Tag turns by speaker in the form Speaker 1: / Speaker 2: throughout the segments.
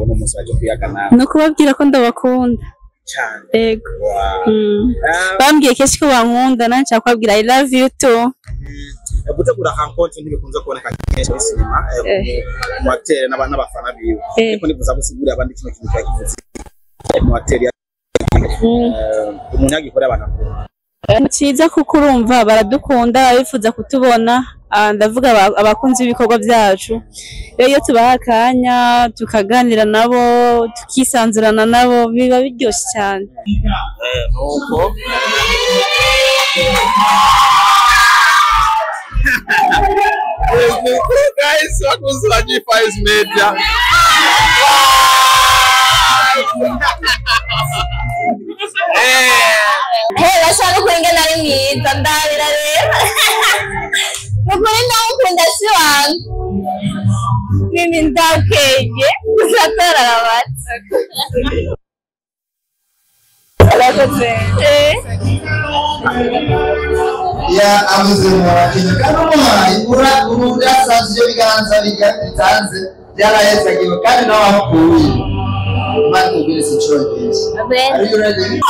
Speaker 1: uno munsi waje kuyagana
Speaker 2: no kubabwira ko ndabakunda
Speaker 1: cyane.
Speaker 2: Ego. Bambwiye kenshi ko bankunda nanjye kwabwira I love you too.
Speaker 1: Gutegura rencontre ntibikunze kuboneka kenshi muri cinema mu acteur n'abafana biwe. Ariko nifuza gusigurira abandi kino kintu cyakivuze mu acteur umuntu yagikorera abantu.
Speaker 2: Ciza kuko urumva baradukunda bifuza kutubona ndavuga abakunzi ibikorwa byacu iyo tubaha akanya tukaganira nabo tukisanzurana nabo biba biryoshye cyane
Speaker 1: nuko guys wakunze wa G5 Media
Speaker 3: bashaka kurenga nari mwiza ndabira rero nukuri ndamukunda si wangu mimi ndakeye uzatora abatsi
Speaker 4: ya amuzimura kintu kandi urasavye biganza bitanze byarahezagiwe kandi nawe wakuye mani ubire sichongeje are you ready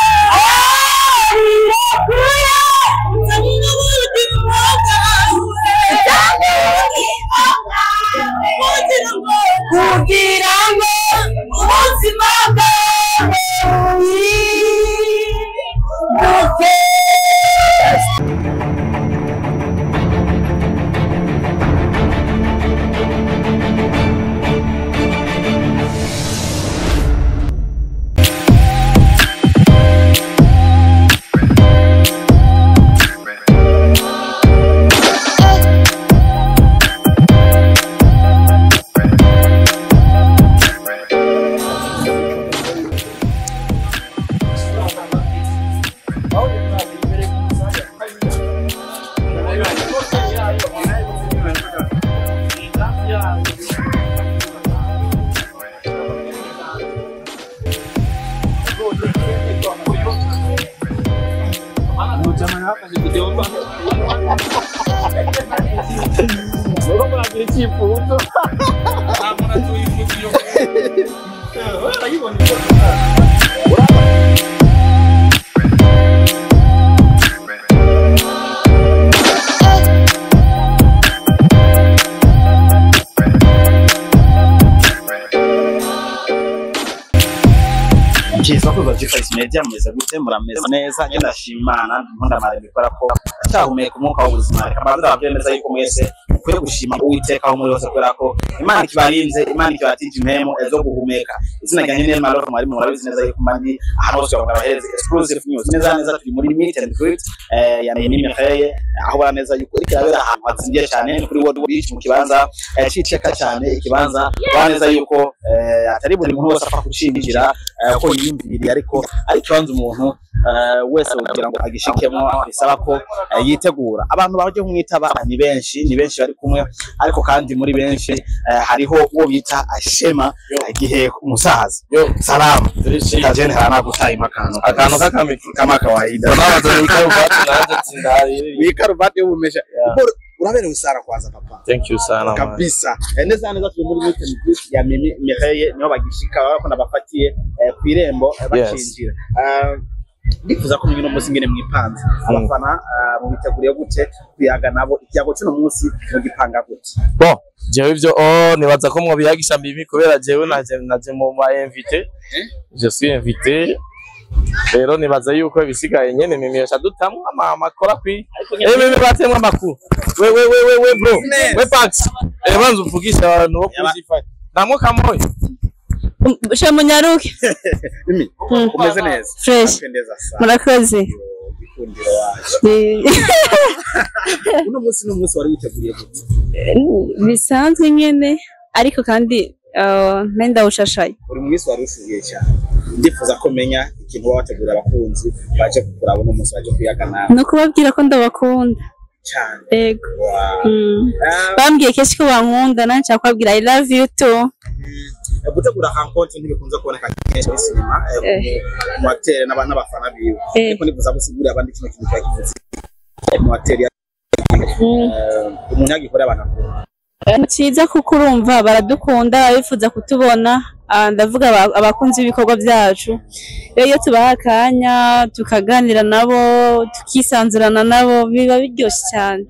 Speaker 1: G5 Media meze gute murameze neza ngenda shimana nkunda mare bikora ko cyahumeka umwuka w'ubuzima kabanza babyemeza yuko mwese kwe gushima uwiteka aho muri hose kubera ko Imana kibarinze Imana kibatije impemo ezo guhumeka izina ryanjye ni Maro mwari murabizi neza yuko mandi ahantu hose babahereza exclusive news neza turi muri meet and greet ya Mimi Mekhaye aho baraneza yuko irabera ahantu hatsindiye cyane kuri World Beach mu kibanza ciceka cyane ikibanza baraneza yuko atari buri muntu wose afa kucinjira ko yimbiri ariko kibanza umuntu wese kugira ngo agishikemo bisaba ko yitegura abantu baje kumwitaba ni benshi bari kumwe ariko kandi muri benshi hariho uwo bita Ashema igihe umusaza salamu kajene harana gutayima akantu kama kawaida nabaza ni karuvati nanje tsindari ni karuvati y'ubumesha uraberewe usara kwanza papa
Speaker 5: thank you sana
Speaker 1: kabisa neza turi muri meet and greet ya Mimi Mekhaye niho bagishika bakona bafatiye ku irembo bacinjira ndifuza ko mwino musi ngene mwipanze abafana mu biteguriye gute kuyaga nabo ikiyago cy'uno munsi mu gipanga gute
Speaker 5: bon jewe ivyo nibaza ko mwo biyagisha Mimi kubera jewe naje mu ma invité je suis invité rero nibaza yuko bisigaye nyene Mimi yashadutamwe amakora kwi Mimi batemwe amakuru we bro we pax banza uvugisha abantu bo kuzifata namwe kamoyo
Speaker 2: Shamunyaruke
Speaker 1: Mimi umeze neza
Speaker 2: fresh murakoze
Speaker 1: gikundiro waje uno munsi wari witeguriye gute
Speaker 2: bisanzwe nyene ariko kandi nenda ushashaye
Speaker 1: uri munsi wari usubiye cyane ndifuza ko menya ikintu wategura abakunzi baje kugura uno munsi waje kuyagana
Speaker 2: no kubabwira ko ndabakunda
Speaker 1: cyane.
Speaker 2: Ego. Bambwiye kenshi ko bankunda nanjye kwabwira I love you too.
Speaker 1: Gutegura rencontre ntibikunze kuboneka kenshi muri cinema mu acteur n'abafana biwe. Ariko nifuza gusigurira abandi kino kintu cyakivuze mu acteur umuntu yagikorera abantu.
Speaker 2: Ni cyiza kuko urumva baradukunda bifuza kutubona ndavuga abakunzi b'ibikorwa byacu rero iyo tubaha akanya tukaganira nabo tukisanzurana nabo biba biryoshye cyane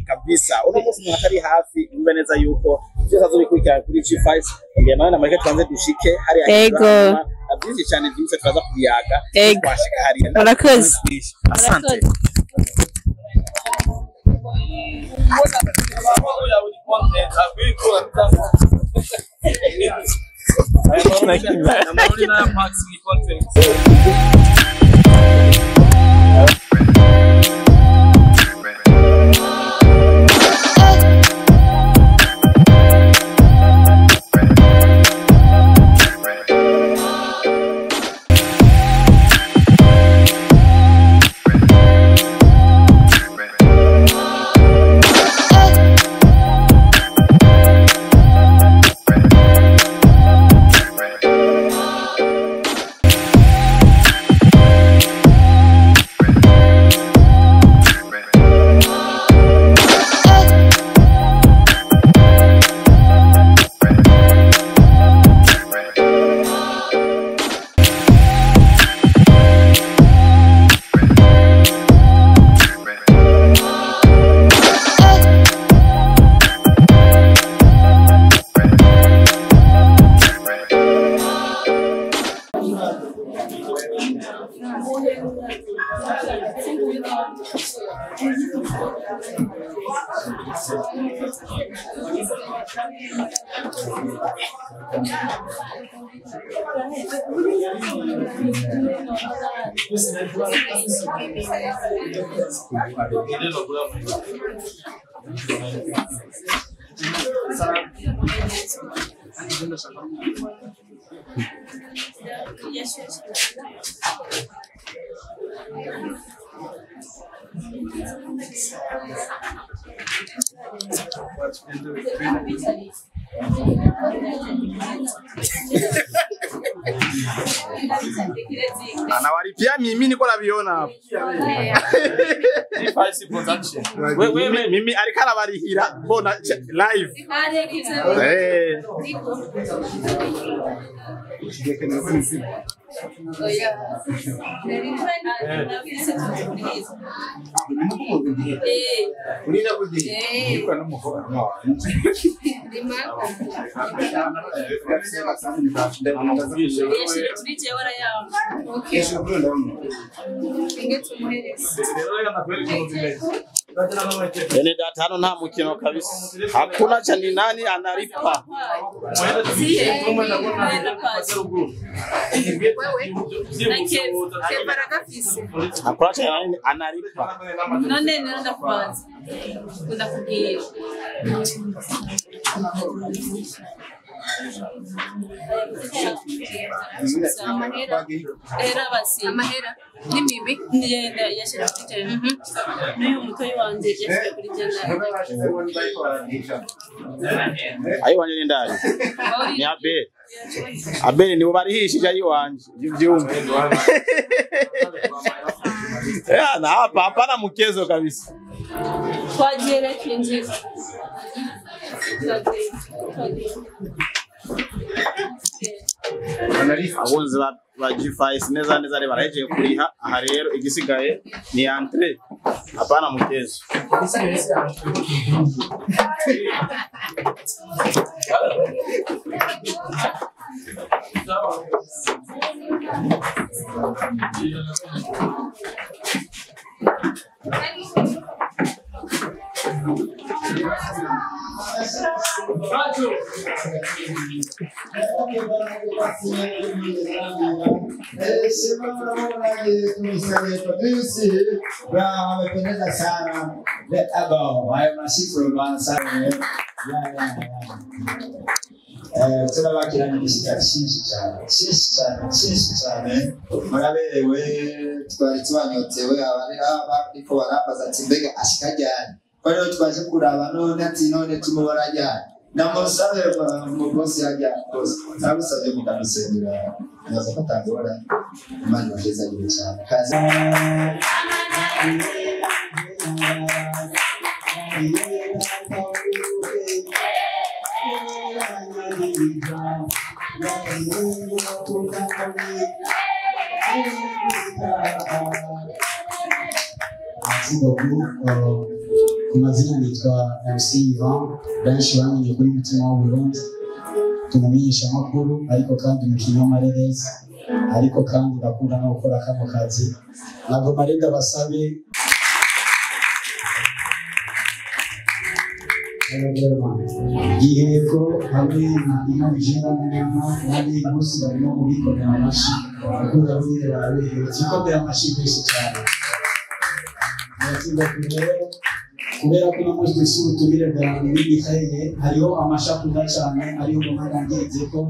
Speaker 1: kabisa. Uno munsi umuntu atari hafi umbe neza yuko byose azobikurikira kuri G5 ngiye nawe namureke tubanze dushike hari byinshi cyane byinshi turaza kubiyaga twashika hari
Speaker 2: murakoze
Speaker 1: asante.
Speaker 6: Anawalipia mimi niko naviona hapo. Mimi alikala barihira mbona live.
Speaker 1: Ene data hano nta mukino kabisa. Hakuna cha ni nani analipa. Hakuna cha nani analipa.
Speaker 2: none nenda kwanza kuna kugira amahera n'imibi ngenda yashira kuri tele n'uyu mutoyi wanje yashira kuri tele
Speaker 1: ayi wanje ni ndari ni Abel ni ubarihishije ayi wanje byumve na hapana mchezo kabisa
Speaker 2: twagere kinjira
Speaker 1: abunzi ba G5 neza neza ari baraheje kuriha aha rero igisigaye ni entrée hapana mchezo
Speaker 4: Wamependeza sana. Hayo mashikro sana. Tunabakira n'igishika cyinshi cyane muraberewe twari tubanyotewe abari ariko barabaza ati mbega ashika ryari ko rero twaje kuraba none ati none tumubona ryari namusabe mu bosi yajya bosi nabusabye mukamusengera nazo katangora imana bageza gihe cyane kaza
Speaker 7: ku mazina nitwa MC Ivan, benshi bamenye kuri Mutima w'Uburundi, tumumenyesha amakuru ariko kandi umukinnyi w'amareresi, ariko kandi ndakunda no gukora kano kazi. Ntabwo marenda basabe yego hamwe na inabijina n'inama nari gusi barimo kubikorera amashi akunda bwire baraberewe kikomera amashi menshi cyane. Natsinda kubera ko namuzi dufite ubutumire bwa Mikaye, hariho amashakunda cyane ariyo umwana ngeze ko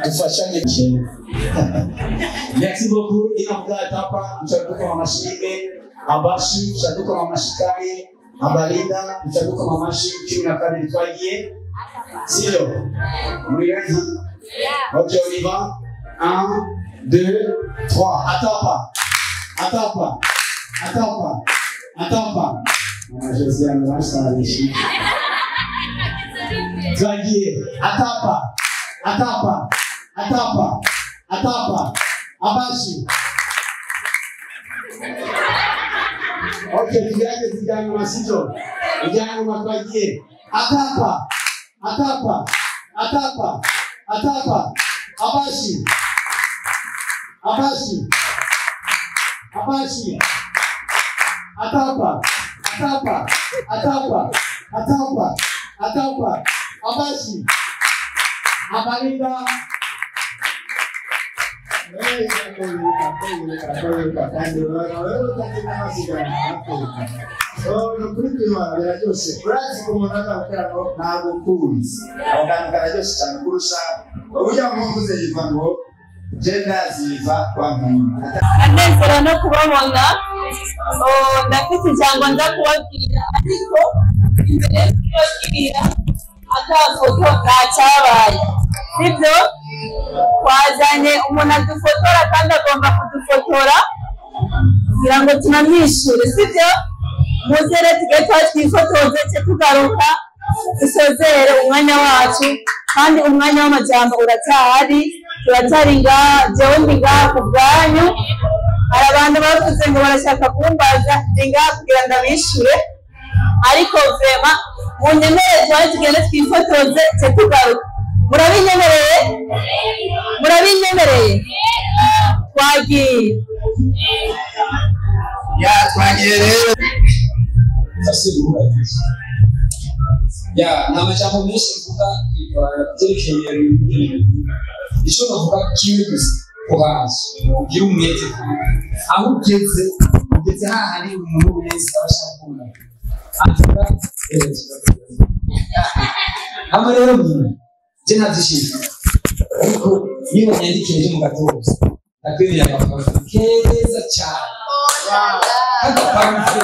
Speaker 7: dufashanye cyane. Merci beaucoup. Inavuga tapa mchaduko wa mashike abashi mchaduko wa mashikani abalinda mchaduko wa mashi 14 twagiye sio muriaji. Okay, on y va. 1 2 3 atapa Josiane wasalishi twagiye atapa abashi. Okay, tujaje zijana masito zijana matwagie atapa abashi atapa abashi abalinda
Speaker 3: anezera no kubabona. Ndafite ijambo nza kubabwira, ariko imbere yo kubabwira akafoto kacyabaye, sibyo? Twazanye umuntu adufotora kandi agomba kudufotora kugira ngo tunamwishure, sibyo? Muzere tugahita twifotoze tugaruka dusozere umwanya wacu, kandi umwanya w'amajambo uracyahari, turacyari ngaha, jewe ndi ngaha ku bwanyu. Hari abantu bavuze ngo barashaka kumbaza ndi ngaha kugira ngo abishure, ariko vema munyemerere twari tugende twifotoze tugaruka. Murabinyemereye? Twagiye
Speaker 4: rero
Speaker 7: nta majambo menshi mvuga byerekeye icyo bavuga kimwe gusa kubanza ugira umwete aho ugeze hahandi umuntu wese abashaka kumva avuga hano rero nyine je ntabyishimiye, ariko niba nyandikije mu gatoza nakwemerera amafaranga keza cyane agapanze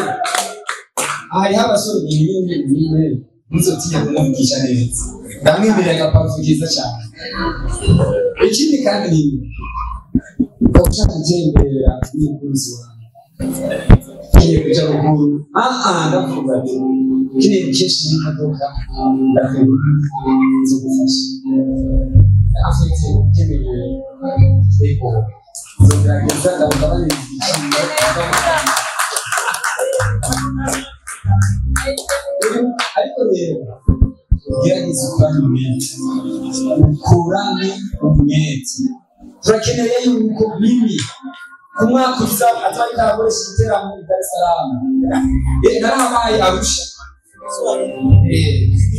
Speaker 7: ahari abasore nyine muzotinya kumwigisha neza, ndamwemerera agapanze keza cyane. Ikindi kandi ni ushaka gutembera n'umukunzi wawe kiye kuja ruguru ndavuga ati kiri kenshi n'imodoka ndavuga zo gufasha afite kemeye ego zogerageza ndabona ariko rero gerageza ukora umwete, ukurane umwete. Turakeneye yuko mimi ku mwaka uza atari karakoresha igiteramo i Dar es Salaam narahabaye Arusha,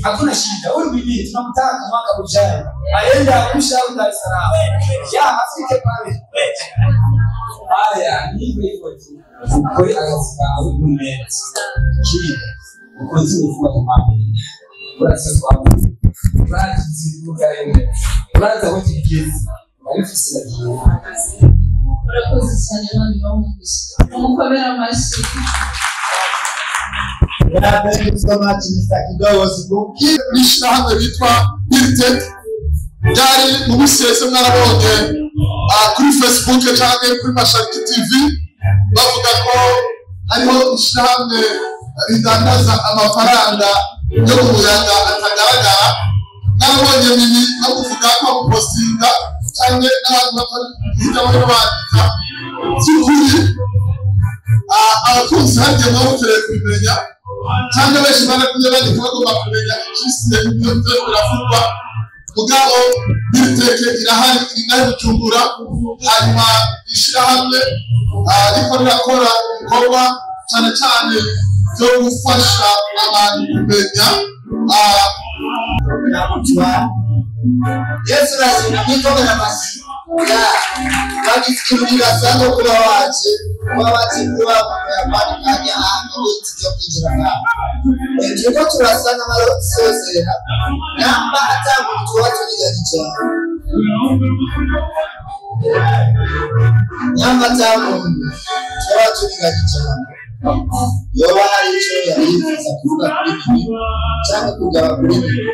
Speaker 7: hakuna shida. Huyu mimi tunamtaka mwaka ujao aende Arusha au Dar es Salaam, afike pale. Haya ni hivyo tu, ukore akazi kawe umwete kile ukoze ufuwa mama urasa twawe urazivuga yene uraza aho kigeze arifise nagiye urakoze cyane none bamwumvise umukomera amashi.
Speaker 4: Thank you so much, Mr. Kidogo Siku.
Speaker 8: N'ishyirahamwe bitwa Birtec ryari mu Busese mwarabonye kuri Facebook cyangwa kuri Mashariki TV bavuga ko hariho ishyirahamwe ridandaza amafaranga yo mu muyaga atagaragara. Nabonye mimi no kuvuga ko postinga hamwe n'abantu bakora hirya no hino bandika by'ukuri abakunzi hagiye mwabukere kubimenya cyangwa benshi barakumye bandika bagomba kumenya ikisire ibyo biravugwa mugabo biriteke irahari inahe Bujumbura hanyuma ishirahamwe ariko rirakora ibikorwa cyane cyane byo gufasha abantu kumenya
Speaker 4: Yesu lazima nitoke na masi ya wakisikirira sana kula wache kuwa yapani kanya ndio kujira ndio turasana malo sozera namba hata mtu watu nigalicha namba tamu watu nigalicha yoba haricho yarifuza kuvuga kuri bibi cyangwa kugaba kuri bibi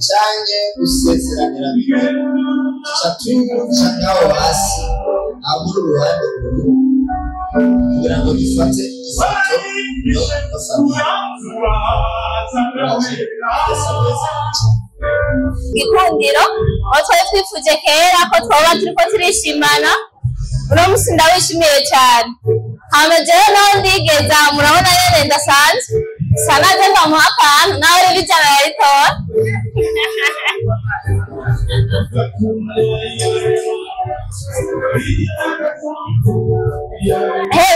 Speaker 4: cyangwa gusezeranira bibi cyangwa hasi aburu ruhande kugira ngo gifate ifoto yo
Speaker 3: Gikundiro aho twari twifuje kera ko twoba turiko turishimana uno musi ndawishimiye cyane hama jewe naho ndigeza murabona yene ndasanzwe sanaje ndamuha akantu nawe rero ijana yaritoa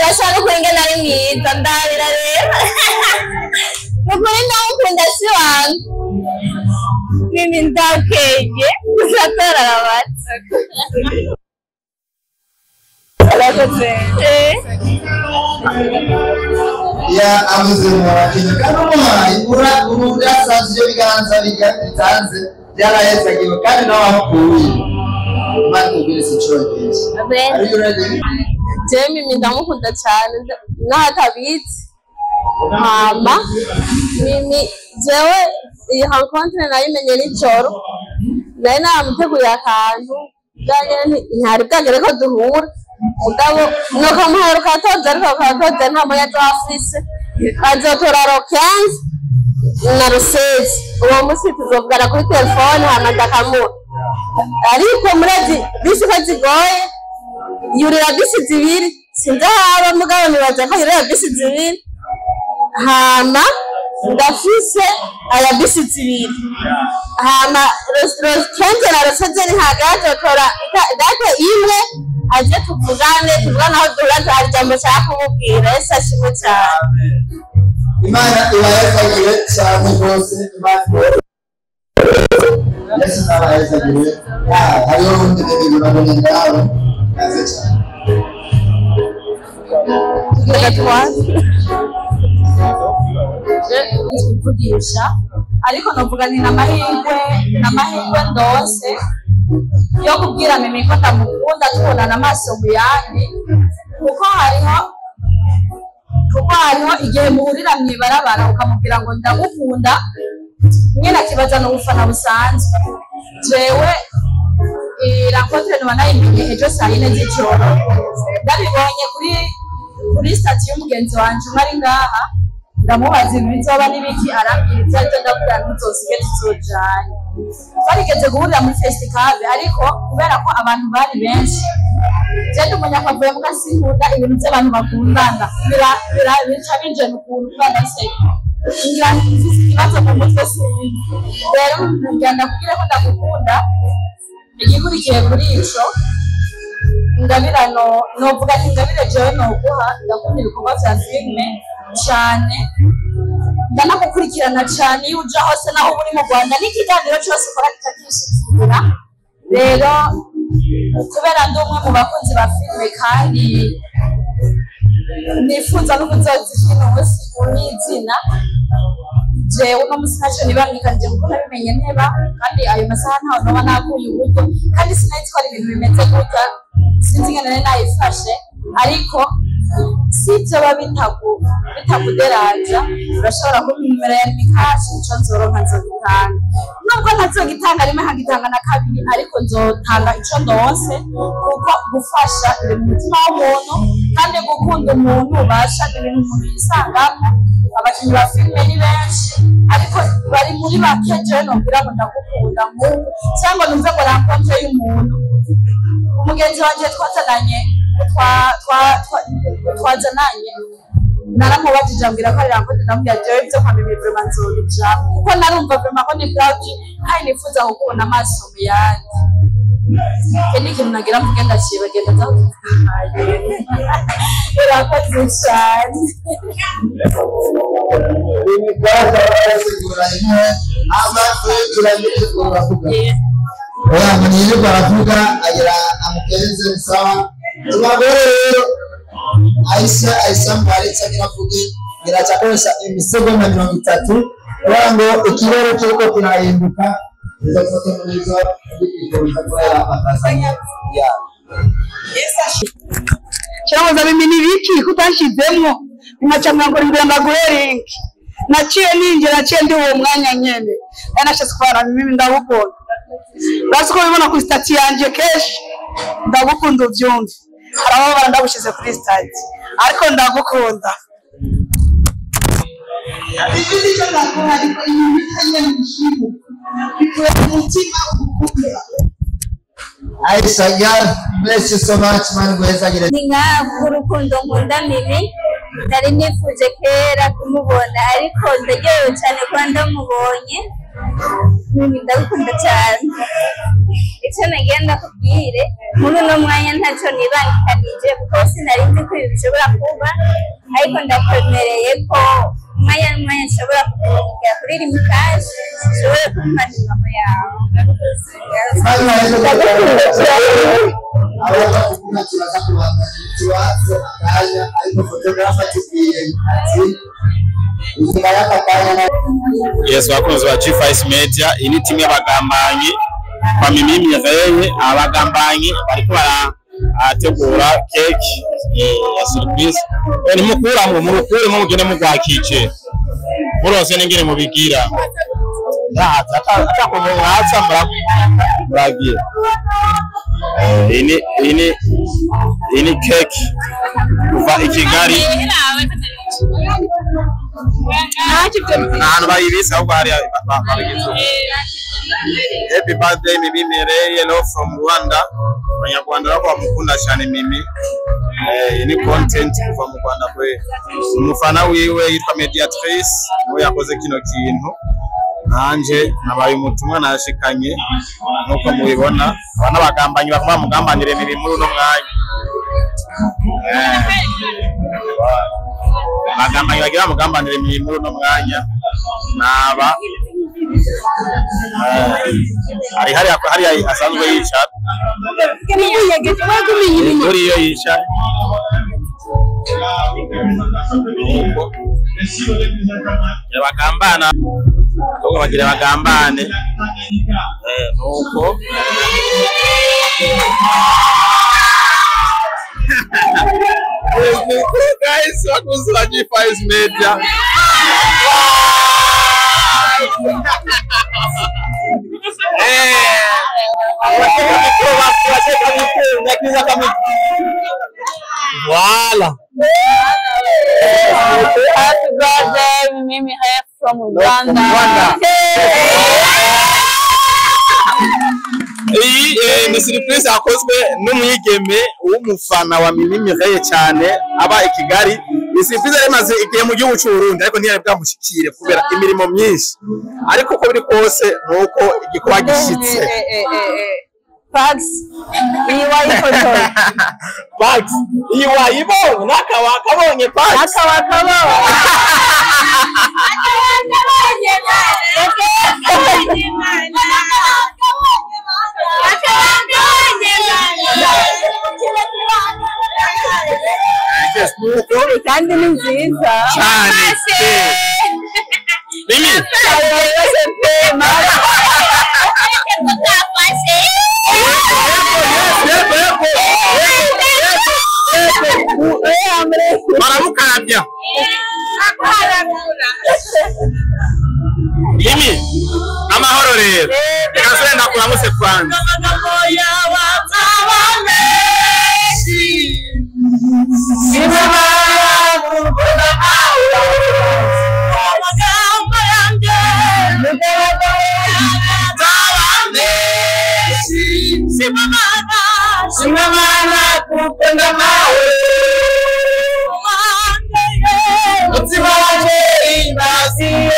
Speaker 3: bashaka kuri nge nari mwiza ndabira rero nukuri ndamukunda si wangu mimi ndakeye uzatora abati
Speaker 4: ya avuze mwakinyi kanuma ibura urudasanzwe biganza bitanze byarahezagiwe kandi nawe ahuye manje kubirisa icyongereza are you ready
Speaker 3: mimi ndamukunda cyane n'ahatabizi mama mimi jewe iyi rencontre nayimenye nijoro nari namuteguye akantu ntari bwagere ko duhura mugabo nuko muheruka atoze ariko akatoze nta moya afise azotora rokenzi na rusezi uwo musi tuzovugana kuri telefone hama ndakamuha ariko murezi bisi ko zigoye yurira bisi zibiri sinzi haba mugabo nibaza ko yurira bisi zibiri hama ndafise aya bisi zibiri hama kenze na rusezi ni hagati atora date imwe aje tuvugane aho duhura hari jambo nshaka kumubwira ese ashimwe cyane
Speaker 4: Imana ibayezagire cyane rwose Yesu nabayezagire hariho ubundi ibirori ngaho naze cyane
Speaker 3: kuvugisha ariko novuga ni n'amahirwe ndose yo kubwira mimi ko ndamukunda tubonana amaso mu yandi kuko hariho igihe muhurira mw'ibarabara ukamubwira ngo ndagukunda nyine akibaza n'ubufana busanzwe jewe rencontre niba nayimenye ejo saa yine z'ijoro ndabibonye kuri stati y'umugenzi wanje umwe ari ngaha ndamubaza ibintu bizoba n'ibiki arambwira ibyo aribyo ndabwira ntuzosige tuzojanye twarigeze guhurira muri festikale ariko kubera ko abantu bari benshi jewe umunyakavuye muga sinkunda ibintu by'abantu bakundana bica binjena ukuntu kubera se ngira mfise ikibazo mu mutwe sinzi rero ngenda kubwira ko ndagukunda igikurikiye kuri ico ngabira novuga ati ngabire jewe noguha ndakunda ibikorwa vya filime cyane ndanagukurikirana cyane iyo uja hose naho uri mu Rwanda n'ikiganiro cyose ukora kitakishikira rero kubera ndi umwe mu bakunzi ba filime kandi nifuza no kuzozikina umunsi unizina jewe uno musi ntacyo nibangikanije kuko nabimenye nteba kandi ayo masaha ntaho noba nakuye uburyo kandi sinahise ko ari ibintu bimeze gutya sinzi ingene nayifashe ariko si ibyo bitakuderaja urashobora kumpa nimero ya mikashi ico nzoronka nzogitanga nubwo ntazogitanga rimwe nkagitanga na kabiri ariko nzotanga ico ndonse kuko gufasha biri mu mutima w'umuntu kandi gukunda umuntu ubasha ibintu umuntu yisangamo abakinnyi ba filime ni benshi ariko bari muri bake jewe nobwira ngo ndagukunda nk'ubu cyangwa numve ngo ramponte y'umuntu umugenzi wanje twazananye naramubajije ambwira ko ari ramponte ndamubwira jewe ibyo kwamenya vrema nzobijamwo kuko narumva vrema ko ni proud kandi nifuza gukubona amaso mu yandi ni ikintu nagira mvuge ndakibagenda ndakuhaye urakoze cyane
Speaker 4: Mwenyewe baravuga agira amukenze sawa tubagore rero Aisha mwaritsa kiravuge kirachakoresha imisegonda 30 ngo ikirere cyuko kirahinduka izo foto nizo bigikorwa kwa bakazanya ya
Speaker 9: cyangwa mimi nibiki kutashizemwo imacamwa ngo ngira ndaguheringa naciye ninjye naciye ndi uwo mwanya nyene yanashase kwara mimi ndagukunda basi ko bibona ku stati yanje keshi ndagukunda ubyumve haraho barandabushize kuri stati ariko ndagukunda ibindi cyo ndakora ariko ibindi kanye mushimu bikuye umutima ukukura
Speaker 4: Aisha ya bless you so much man gweza gira
Speaker 10: ninga urukundo nkunda Mimi nari nifuje kera kumubona ariko ndageyo cyane kwa ndamubonye Mimi ndagukunda cyane icyo nagenda kubwire muri no mwanya ntacyo nibangikanije kuko sinari nzi ko bishobora kuba ariko ndakwemereye ko mwanya nshobora kugira kuri limikaje nshobora kumpa nimero yawe
Speaker 6: Yes, wakunzi wa G5 Media ini timu y'abagambanyi kwa Mimi Mireille abagambanyi bariko barategura cake ya surprise ni mukura mu mugene mu gwakije murose n'ingene mubigira atakomwaza muragiye ini cake kuva i Kigali nanu bayibisa ahubwo hari babigize happy birthday Mimi Mireille love from Rwanda abanyarwanda bako bamukunda cyane Mimi ni content kuva mu Rwanda kwe umufana wiwe yitwa Mediatrice niwe yakoze kino kintu nanje nabaye umutumwa nashikanye nuko mubibona abana bagambanyi bakaba mugambanire Mimi muri no mwanya bagambanyi bagira mugambanire Mimi muri no mwanya naba hari asanzwe yicara muri iyo yicara bagambana ahubwo bagira bagambane nuko guys wakunzi wa G5 Media
Speaker 2: Voila. Happy birthday, Mimi from Rwanda.
Speaker 6: Ni surprise akozwe n'umwigeme w'umufana wa Mimi Mireille cyane aba i Kigali. Ni surprise yamaze igihe mu gihugu cy'u Burundi ariko ntiyari bwamushikire kubera imirimo myinshi. Ariko ko biri kose nuko igikuba gishitse.
Speaker 2: Pax, iyi wayifotoye.
Speaker 6: Pax, iyi wayibonye nakabonye Pax.
Speaker 2: Nakabonye. Kandi ni nziza
Speaker 6: cyane. Mimi baramukarabya Mimi amahoro rero reka se ndakuramutse kwanza
Speaker 2: Mimi
Speaker 5: Simamana kupenda mawe mutima wanje inasiomana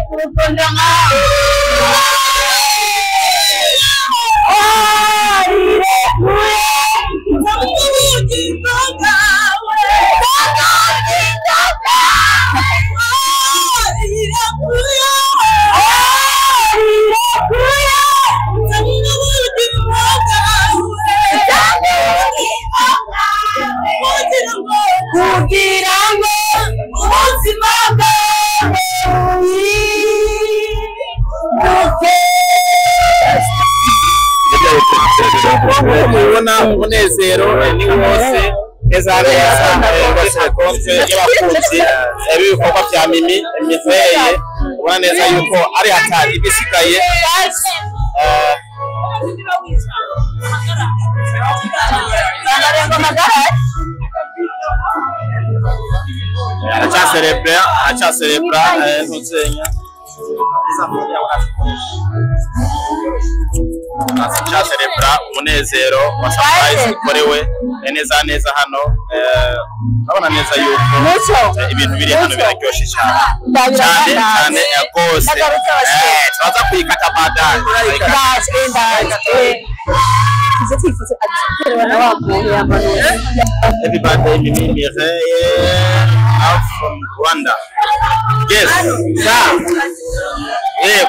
Speaker 5: kupenda mawe mubona umunezero ni wose neza neza bose konse y'abakunzi ibikorwa bya Mimi Mireye ubona neza yuko ari hatari ibisigaye acha celebra ntuzenya acha celebra umunezero wa surprise ikorewe neza neza hano urabona neza yuko ibintu biri hano biraryoshe cyane rwose turaza kwikata baadaye everybody Mimi Mireye from Rwanda. Yes, sir. Yeah.